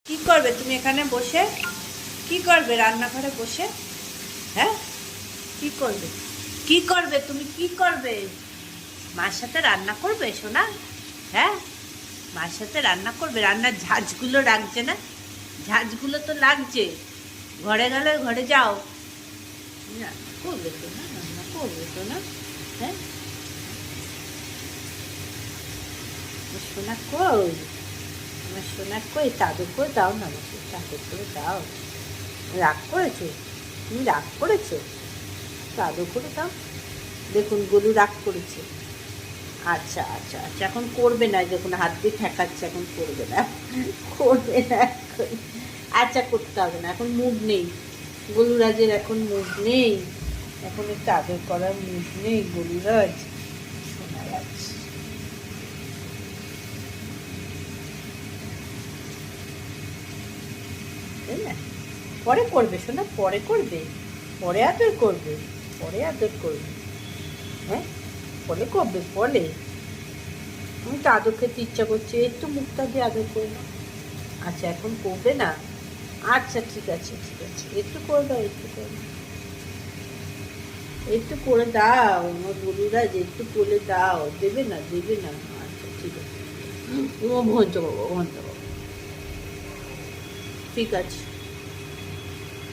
কি করবে তুমি এখানে বসে? কি করবে রান্নাঘরে বসে? হ্যাঁ, কি করবে? কি করবে তুমি? কি করবে? মার সাথে রান্না করবে সোনা? হ্যাঁ, মার সাথে রান্না করবে? রান্নার ঝাঁঝগুলো রাখছে না? ঝাঁঝগুলো তো লাগছে। ঘরে গেলে ঘরে যাও। রান্না করবে তো না? রান্না করবে তো না? হ্যাঁ, সোনা কই? আমার সোনা কই? চাদর করে দাও না আমাকে, চাদর করে দাও। রাগ করেছো? তুমি রাগ করেছো? চাদর করে দাও। দেখুন গলু রাগ করেছে। আচ্ছা আচ্ছা আচ্ছা, এখন করবে না, দেখুন হাত দিয়ে ঠেকাচ্ছে, এখন করবে না। করবে না এখন। আচ্ছা, করতে হবে না, এখন মুড নেই। গলুরাজের এখন মুড নেই। এখন একটু আদর করার মুড নেই গলুরাজ। শোনা যাচ্ছে। তাই না? পরে করবে শোনা, পরে করবে। পরে আদর করবে। পরে আদর করবে। হ্যাঁ, পরে করবে পরে। আমি তো আদর খেতে ইচ্ছা করছে, একটু মুখটা দিয়ে আদর করে নাও। আচ্ছা, এখন করবে না? আচ্ছা, ঠিক আছে ঠিক আছে, একটু করে দাও, একটু করে দাও, একটু করে দাও আমার বলুরাজ, একটু করে দাও। দেবে না? দেবে না? আচ্ছা, ঠিক আছে। ও ভন্ত বাবা, ভন্ত বাবা, ঠিক আছে।